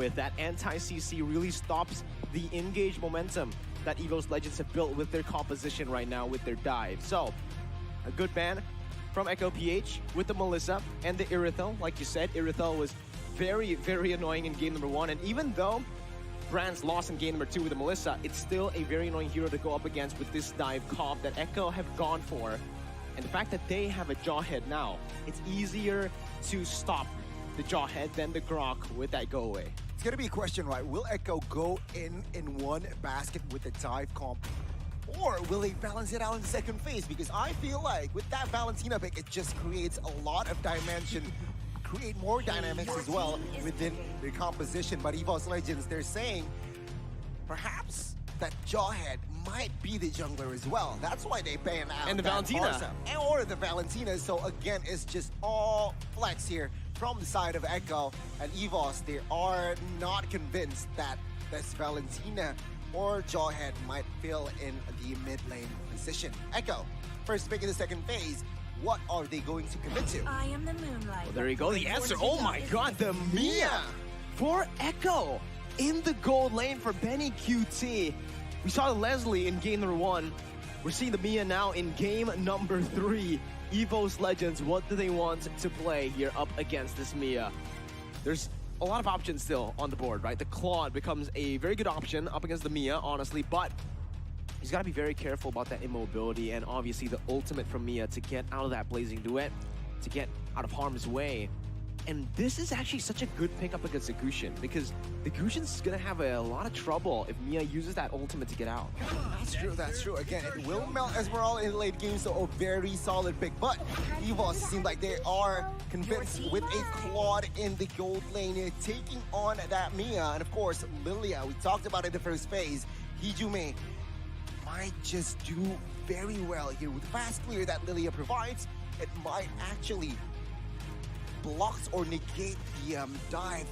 with. That anti-CC really stops the engage momentum that Evos Legends have built with their composition right now with their dive. So, a good ban from Echo PH with the Melissa and the Irithel. Like you said, Irithel was very, very annoying in game number 1. And even though Brands lost in game number 2 with the Melissa, it's still a very annoying hero to go up against with this dive comp that Echo have gone for. And the fact that they have a Jawhead now, it's easier to stop the Jawhead than the Grok with that go away. It's gonna be a question, right? Will Echo go in one basket with the dive comp? Or will they balance it out in the second phase? Because I feel like with that Valentina pick, it just creates a lot of dimension, create more dynamics as well within their composition. But Evos Legends, they're saying perhaps that Jawhead might be the jungler as well. That's why they ban out and the Valentina. Or the Valentina. So again, it's just all flex here from the side of Echo. And Evos, they are not convinced that this Valentina or Jawhead might fill in the mid lane position. Echo, first pick in the second phase. What are they going to commit to? I am the moonlight. Well, there you go, the answer. Oh my god, the Mia for Echo in the gold lane for Benny QT. We saw the Leslie in game number 1. We're seeing the Mia now in game number 3. Evos Legends, what do they want to play here up against this Mia? There's a lot of options still on the board, right? The Claude becomes a very good option up against the Mia, honestly, but he's got to be very careful about that immobility and obviously the ultimate from Mia to get out of that Blazing Duet, to get out of harm's way. And this is actually such a good pickup against the Gusion because the Gusion's going to have a lot of trouble if Mia uses that ultimate to get out. That's true, that's true. Again, it will melt Esmeralda in the late game, so a very solid pick. But Evos seem like they are convinced with a Claude in the gold lane, taking on that Mia. And of course, Lilia, we talked about it in the first phase. Hijume might just do very well here with the fast clear that Lilia provides. It might actually block or negate the dive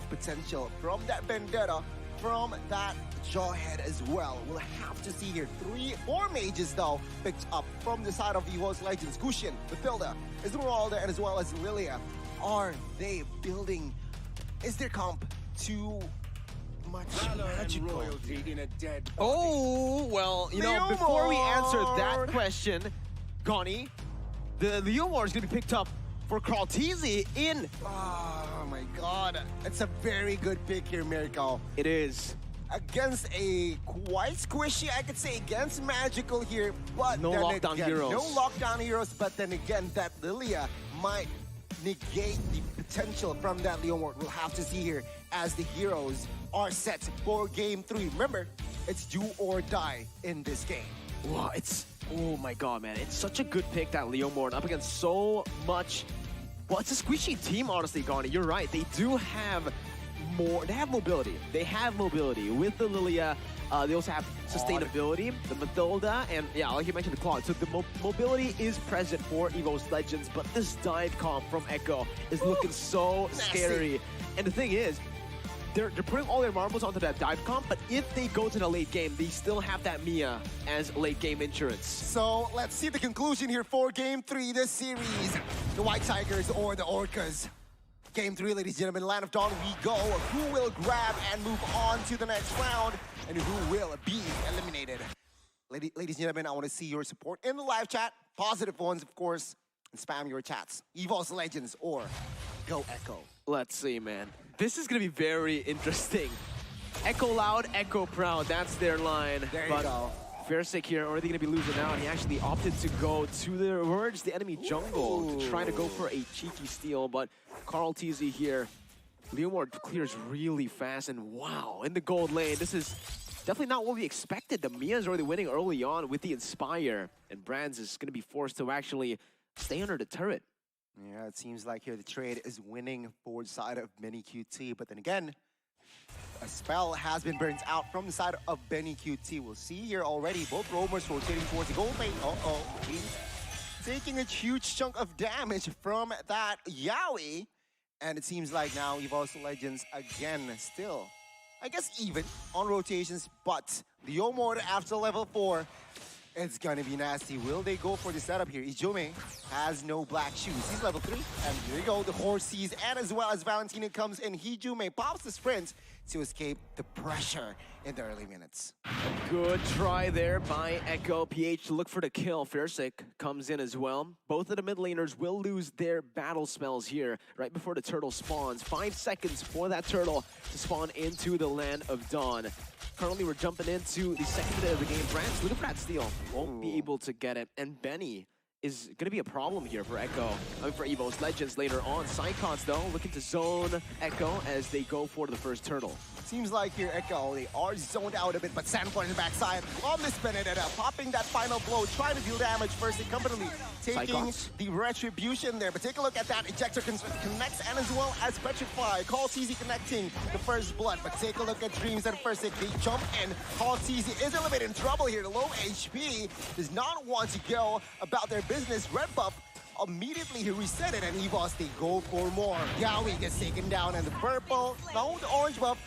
potential from that Vendetta, from that Jawhead as well. We'll have to see here. 4 mages though picked up from the side of Evos Legends. Gusion, Mathilda, Esmeralda, and as well as Lilia. Are they building? Is their comp too much magical? In a dead body. Oh, well, you know, before we answer that question, Goni, the Leomord is going to be picked up for Kraltizi in. Oh my god. It's a very good pick here, Miracle. It is. Against a quite squishy, I could say, against Magical here, but no then lockdown again, heroes. No lockdown heroes, but then again, that Lilia might negate the potential from that Leomord. We'll have to see here as the heroes are set for game 3. Remember, it's do or die in this game. Wow, oh my god, man. It's such a good pick, that Leomord, up against so much. Well, it's a squishy team, honestly, Goni. You're right. They do have more. They have mobility. They have mobility with the Lilia. They also have sustainability, the Mathilda, and yeah, like you mentioned, the Claude. So the mobility is present for Evos Legends, but this dive comp from Echo is looking so scary. And the thing is, they're putting all their marbles onto that dive comp, but if they go to the late game, they still have that Mia as late game insurance. So let's see the conclusion here for game 3 this series. The White Tigers or the Orcas. Game 3, ladies and gentlemen, Land of Dawn we go. Who will grab and move on to the next round, and who will be eliminated? Ladies and gentlemen, I want to see your support in the live chat. Positive ones, of course, and spam your chats. Evos Legends or Go Echo. Let's see, man. This is going to be very interesting. Echo loud, Echo proud. That's their line. There you go. Fairsick here already going to be losing out. He actually opted to go towards the enemy jungle to try to go for a cheeky steal. But Kraltizi here, Leomord clears really fast. And wow, in the gold lane, this is definitely not what we expected. The Mia's already winning early on with the Inspire. And Brands is going to be forced to actually stay under the turret. Yeah, it seems like here the trade is winning forward side of Benny QT. But then again, a spell has been burnt out from the side of Benny QT. We'll see here already both roamers rotating towards the gold lane. He's taking a huge chunk of damage from that Yaoi. And it seems like now Evos Legends again still, I guess, even on rotations. But Leomord after level 4 It's gonna be nasty. Will they go for the setup here? Ijume has no black shoes. He's level 3. And here you go, the horse sees, and as well as Valentina comes in, Ijume pops the sprint to escape the pressure in the early minutes. Good try there by Echo. PH to look for the kill. Fairsik comes in as well. Both of the mid laners will lose their battle spells here right before the turtle spawns. 5 seconds for that turtle to spawn into the land of Dawn. Currently, we're jumping into the second minute of the game. Brands looking for that steal. Won't be able to get it. And Benny is going to be a problem here for Echo. I mean, for Evos Legends later on. Psychots, though, looking to zone Echo as they go for the first turtle. Seems like here, Echo, they are zoned out a bit, but Sanford in the backside on this Benedetta, popping that final blow, trying to deal damage first, completely taking Psychots. the retribution there. But take a look at that, Ejector connects, and as well as Petrify. Call CZ connecting the first blood, but take a look at Dreams and first, they jump in. Call CZ is a little bit in trouble here, low HP, does not want to go about their business. Red buff immediately he reset it, and Evos, they go for more. Yawi gets taken down, and the purple, no, the orange buff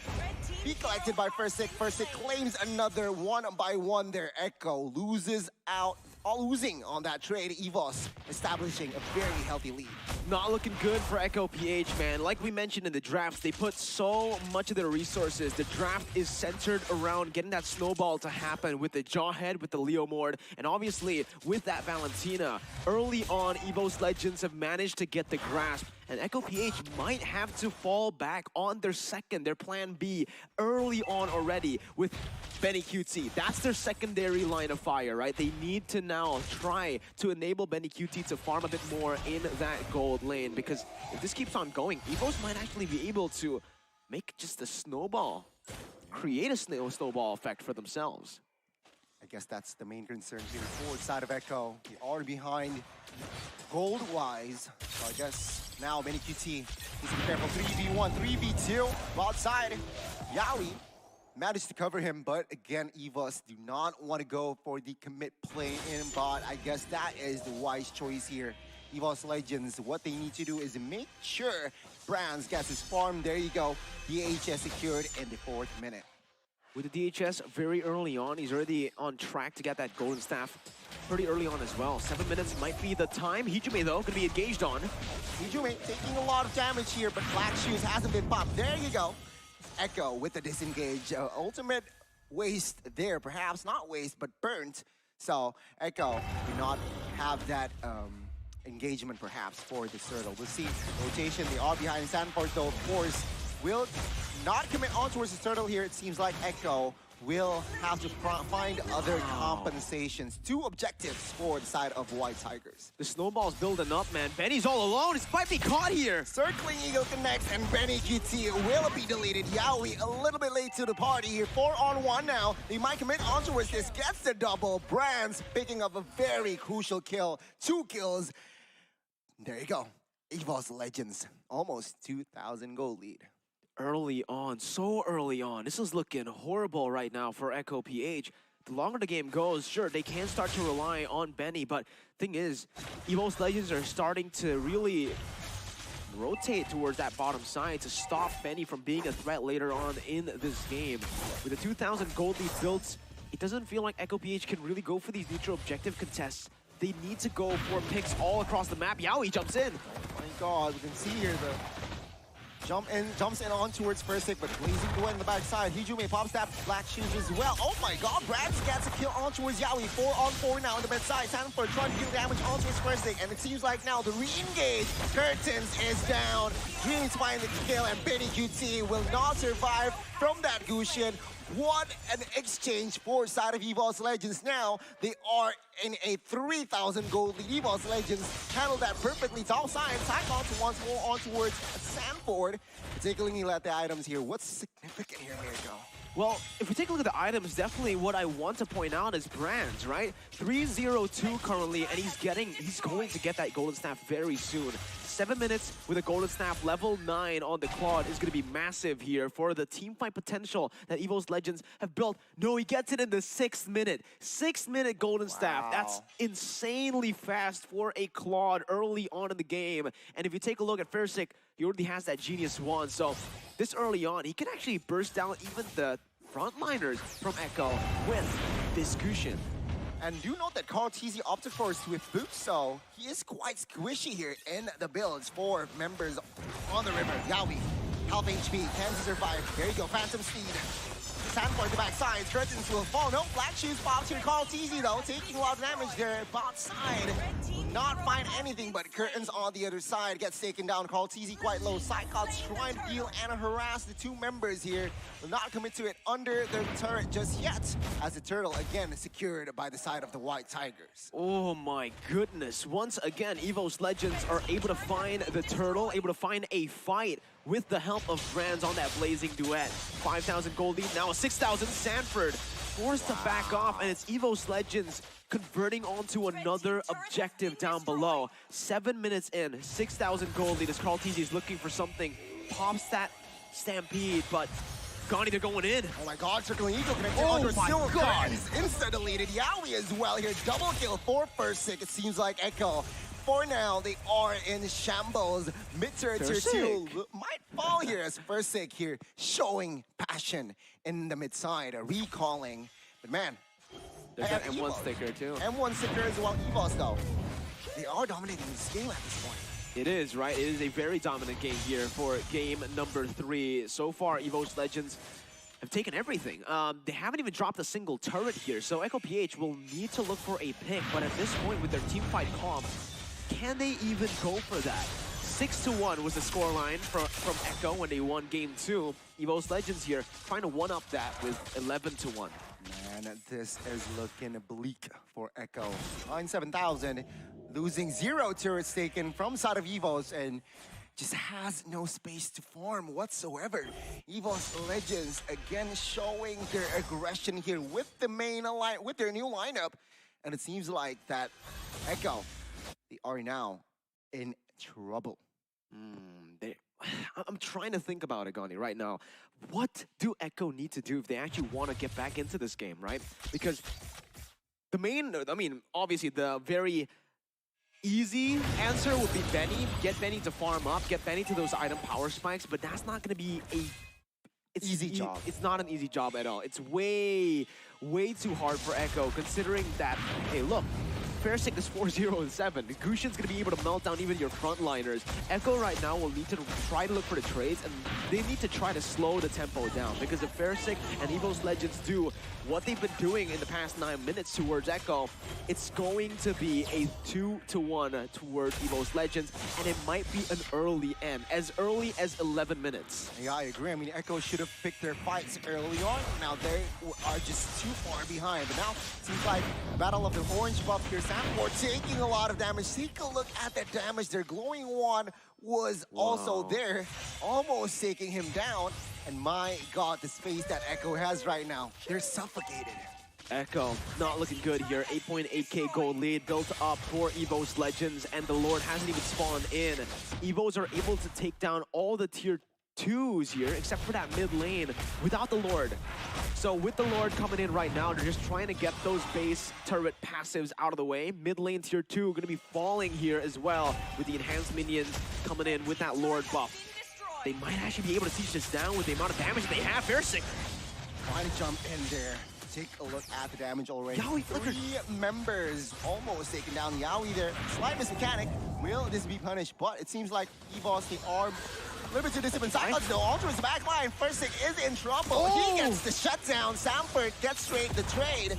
be collected by Fairsik. Fairsik claims another one by one there. Echo loses out, all losing on that trade. Evos establishing a very healthy lead. Not looking good for Echo PH, man. Like we mentioned in the drafts, they put so much of their resources. The draft is centered around getting that snowball to happen with the Jawhead, with the Leo Mord, and obviously with that Valentina. Early on, Evos Legends have managed to get the grasp, and Echo PH might have to fall back on their plan B early on already with Benny QT. That's their secondary line of fire, right? They need to now try to enable Benny QT to farm a bit more in that gold lane, because if this keeps on going, Evos might actually be able to make just a snowball, create a snowball effect for themselves. I guess that's the main concern here. Forward side of Echo, they are behind gold-wise. So I guess now Benny QT needs to be careful. 3v1, 3v2. Outside, Yawi managed to cover him, but again, Evos do not want to go for the commit play in bot. I guess that is the wise choice here. Evos Legends, what they need to do is make sure Brands gets his farm. There you go. DHS secured in the 4th minute. With the DHS very early on, he's already on track to get that golden staff pretty early on as well. 7 minutes might be the time. Hijume, though, gonna be engaged on. Hijume taking a lot of damage here, but Black Shoes hasn't been popped. There you go. Echo with the disengage. Ultimate waste there, perhaps not waste, but burnt. So Echo do not have that engagement perhaps for this turtle. We'll see. Rotation, they are behind. Sanford, though, of course, will not commit on towards this turtle here. It seems like Echo will have to find other compensations. 2 objectives for the side of White Tigers. The snowball's building up, man. Benny's all alone. He might be caught here. Circling Eagle connects, and Benny QT will be deleted. Yawi a little bit late to the party here. 4-on-1 now. They might commit on towards this. Gets the double. Brands picking up a very crucial kill. 2 kills. There you go. Evos Legends. Almost 2,000 gold lead. Early on, so early on. This is looking horrible right now for Echo PH. The longer the game goes, sure, they can start to rely on Benny, but thing is, Evos Legends are starting to really rotate towards that bottom side to stop Benny from being a threat later on in this game. With the 2,000 gold lead built, it doesn't feel like Echo PH can really go for these neutral objective contests. They need to go for picks all across the map. Yawi jumps in. Oh my god, we can see here the jumps in on towards Fairsik, but blazing away in the backside. Hijume pops that Black Shoes as well. Oh my god, Brands gets a kill on towards Yawi. 4-on-4 now on the mid side. Sanford trying to deal damage on towards Fairsik, and it seems like now the re-engage curtains is down. Dreams find the kill, and Benny QT will not survive from that Gusion. What an exchange for side of Evos Legends. Now they are in a 3,000 gold lead. Evos Legends handled that perfectly. Top side, Psychots once more on towards Sanford. Taking at the items here. What's significant here, Mirko? Well, if we take a look at the items, definitely what I want to point out is Brands, right? 302 currently, and he's going to get that golden staff very soon. 7 minutes with a golden staff, level 9 on the Claude is going to be massive here for the teamfight potential that Evos Legends have built. No, he gets it in the 6th minute. 6-minute golden staff. That's insanely fast for a Claude early on in the game. And if you take a look at Fairsik, he already has that Genius Wand. So this early on, he can actually burst down even the frontliners from Echo with this Gusion. And do note that Carl TZ opted for a Swift Boot, so he is quite squishy here in the builds for members on the river. Yawi, half HP, can survive. There you go, Phantom Speed. Sandford at the backside, Curtains will fall. No Black Shoes pops here. Carl TZ though, taking a lot of damage there. Bot side, will not find anything, but Curtains on the other side gets taken down. Carl TZ quite low. Cyclops trying to deal and harass the two members here. Will not commit to it under the turret just yet, as the turtle again is secured by the side of the White Tigers. Oh my goodness. Once again, Evos Legends are able to find the turtle, able to find a fight with the help of Brands on that blazing duet. 5,000 gold lead, now a 6,000. Sanford forced to back off, and it's Evos Legends converting onto another objective down below. 7 minutes in, 6,000 gold lead as Carl TZ is looking for something. Pops that Stampede, but Gani, they're going in. Oh my god, Circling Eagle connected Oh onto my Silver. God. He's insta-deleted. Yawi as well here. Double kill for Fursick. It seems like Echo. For now, they are in shambles. Mid-turret tier 2 might fall here as Fursick here showing passion in the mid-side, recalling. But man, There's that M1 sticker too. M1 sticker as well. Evos though, they are dominating this game at this point. It is, right? It is a very dominant game here for game number 3. So far, Evos Legends have taken everything. They haven't even dropped a single turret here, so Echo PH will need to look for a pick, but at this point with their team fight comp, can they even go for that? 6-1 was the scoreline from Echo when they won game 2. Evos Legends here trying to one-up that with 11-1. Man, this is looking bleak for Echo. 7,000, losing 0 turrets taken from side of Evos, and just has no space to farm whatsoever. Evos Legends again showing their aggression here with the main line, with their new lineup, and it seems like that Echo, they are now in trouble. I'm trying to think about it, Gani, right now. What do Echo need to do if they actually want to get back into this game, right? Because the main, obviously the very easy answer would be Benny. Get Benny to farm up, get Benny to those item power spikes, but that's not going to be Easy job. It's not an easy job at all. It's way too hard for Echo, considering that, hey, look, Fairsick is 4-0-7. Gushin's going to be able to melt down even your frontliners. Echo right now will need to try to look for the trades, and they need to try to slow the tempo down, because if Fairsick and Evos Legends do what they've been doing in the past 9 minutes towards Echo, it's going to be a 2-1 towards Evos Legends, and it might be an early end, as early as 11 minutes. Yeah, I agree. I mean, Echo should have picked their fights early on. Now they are just too far behind. But now it seems like a battle of the orange buff here. Sanford taking a lot of damage. Take a look at that damage. Their glowing one was also there, almost taking him down. And my god, the space that Echo has right now, they're suffocated. Echo not looking good here. 8.8k gold lead built up for Evos Legends, and the Lord hasn't even spawned in. Evos are able to take down all the tier 2s here, except for that mid lane without the Lord. So with the Lord coming in right now, they're just trying to get those base turret passives out of the way. Mid lane tier 2 going to be falling here as well, with the enhanced minions coming in with that Lord buff. They might actually be able to siege this down with the amount of damage they have. Fairsick Trying to jump in there. Take a look at the damage already. Yawi 3 members almost taken down. Yawi there. Slight miss mechanic. Will this be punished? But it seems like Evos, they are a little bit too disciplined. Cyclops though, Ultra's backline. Fursick is in trouble. He gets the shutdown. Sanford gets straight the trade.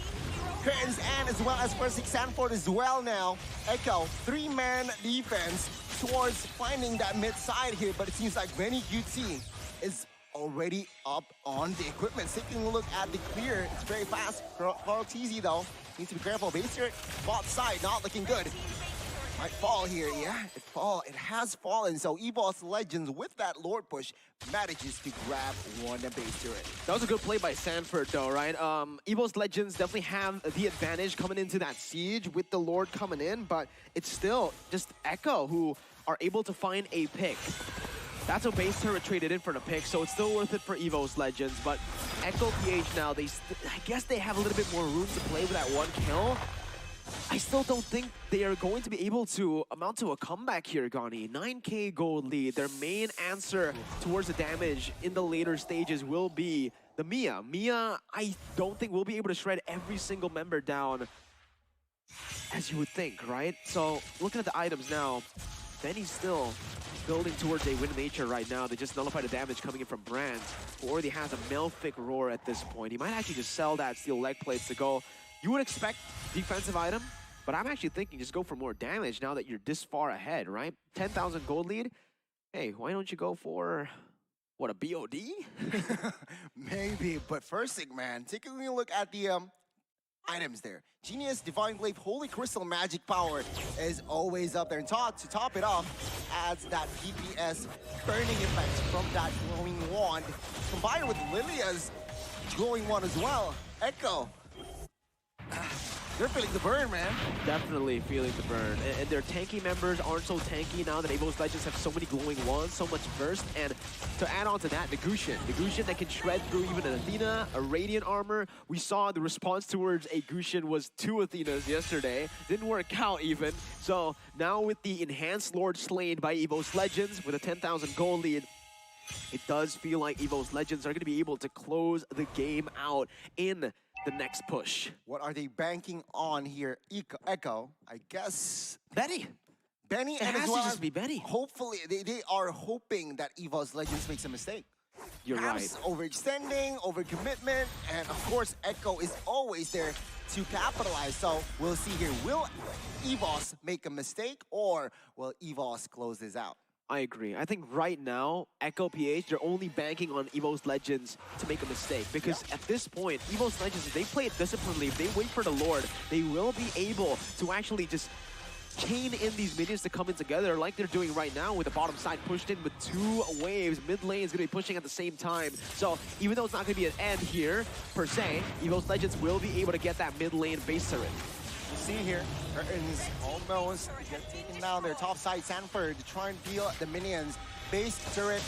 Curtains and as well as Fursick. Sanford as well now. Echo, 3-man defense towards finding that mid side here, but it seems like Benny QT is already up on the equipment. Taking a look at the clear, it's very fast. Carl TZ though, needs to be careful. Base turret, bot side, not looking good. Might fall here, yeah, it has fallen. So Evos Legends with that Lord push manages to grab one base turret. That was a good play by Sanford though, right? Evos Legends definitely have the advantage coming into that siege with the Lord coming in, but it's still just Echo who are able to find a pick. That's a base turret traded in for the pick, so it's still worth it for Evos Legends, but Echo PH now, I guess they have a little bit more room to play with that 1 kill. I still don't think they are going to be able to amount to a comeback here, Gani. 9k gold lead. Their main answer towards the damage in the later stages will be the Mia. Mia, I don't think will be able to shred every single member down as you would think, right? So looking at the items now, Benny's still building towards a win nature right now. They just nullify the damage coming in from Brand, who already has a Malefic Roar at this point. He might actually just sell that, steal leg plates to go. You would expect defensive item, but I'm actually thinking just go for more damage now that you're this far ahead, right? 10,000 gold lead. Hey, why don't you go for, what, a BOD? Maybe, but first thing, man, taking a look at the items there. Genius, Divine Glaive, Holy Crystal Magic Power is always up there. And to top it off, adds that DPS burning effect from that glowing wand, combined with Lilia's glowing wand as well. Echo. They're feeling the burn, man. Definitely feeling the burn. And their tanky members aren't so tanky now that Evos Legends have so many glowing wands, so much burst. And to add on to that, the Gusion that can shred through even an Athena, a Radiant Armor. We saw the response towards a Gusion was 2 Athenas yesterday. Didn't work out even. So now with the Enhanced Lord slain by Evos Legends with a 10,000 gold lead, it does feel like Evos Legends are going to be able to close the game out in the next push. What are they banking on here? Echo, I guess. Benny. Benny, It and has as to well just as be Benny. hopefully, they are hoping that Evos Legends makes a mistake. You're Perhaps right. overextending, overcommitment, and of course, Echo is always there to capitalize. So we'll see here. Will Evos make a mistake, or will Evos close this out? I agree. I think right now, Echo PH, they're only banking on Evos Legends to make a mistake. Because at this point, Evos Legends, if they play it disciplinedly, if they wait for the Lord, they will be able to actually just chain in these minions to come in together like they're doing right now with the bottom side pushed in with 2 waves. Mid lane is going to be pushing at the same time. So even though it's not going to be an end here, per se, Evos Legends will be able to get that mid lane base turret. You see here, Curtains almost get taken down there. Top side, Sanford trying to deal the minions. Base turret,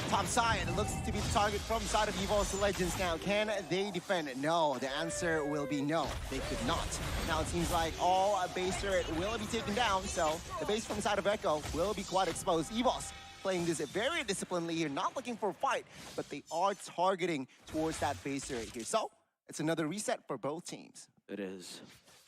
top side. It looks to be the target from the side of Evos Legends now. Can they defend? No, the answer will be no. They could not. Now it seems like all base turret will be taken down, so the base from the side of Echo will be quite exposed. Evos playing this very disciplinedly here, not looking for a fight, but they are targeting towards that base turret here. So it's another reset for both teams. It is.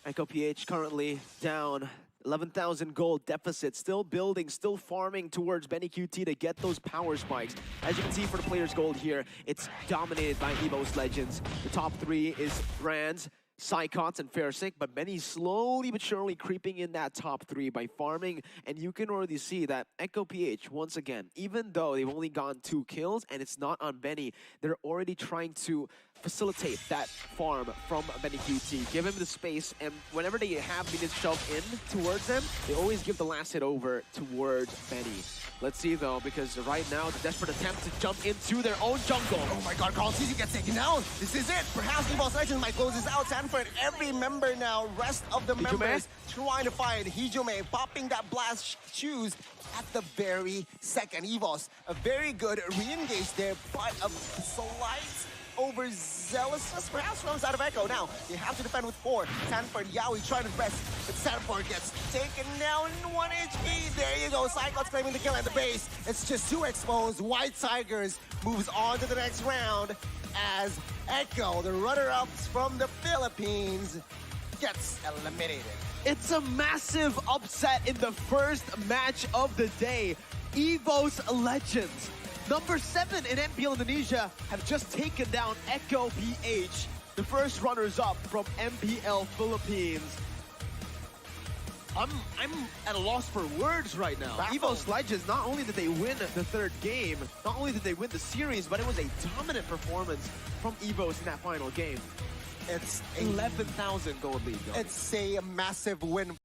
Echo PH currently down 11,000 gold deficit, still building, still farming towards Benny QT to get those power spikes. As you can see for the player's gold here, it's dominated by Evos Legends. The top 3 is Brands, Psychots, and Fairsick, but Benny's slowly but surely creeping in that top 3 by farming, and you can already see that Echo PH, once again, even though they've only gotten 2 kills and it's not on Benny, they're already trying to facilitate that farm from Benny QT. Give him the space, and whenever they have minions shoved in towards them, they always give the last hit over towards Benny. Let's see though, because right now, the desperate attempt to jump into their own jungle. Oh my god, Carl Cece gets taken down. This is it. Perhaps Evos Legends might close this out. Sanford, every member now, rest of the members trying to fight. Hijome popping that blast shoes at the very second. Evos, a very good re-engage there, but a slight overzealousness perhaps from the side of Echo. Now, they have to defend with 4. Sanford, Yaoi trying to best, but Sanford gets taken down 1 HP. There you go, Cyclops claiming the kill at the base. It's just 2 exposed. White Tigers moves on to the next round as Echo, the runner-ups from the Philippines, gets eliminated. It's a massive upset in the first match of the day. Evos Legends, number 7 in MPL Indonesia, have just taken down Echo PH, the first runners-up from MPL Philippines. I'm at a loss for words right now. Baffled. Evos Legends, not only did they win the 3rd game, not only did they win the series, but it was a dominant performance from Evos in that final game. It's 11,000 gold lead, though. It's a massive win.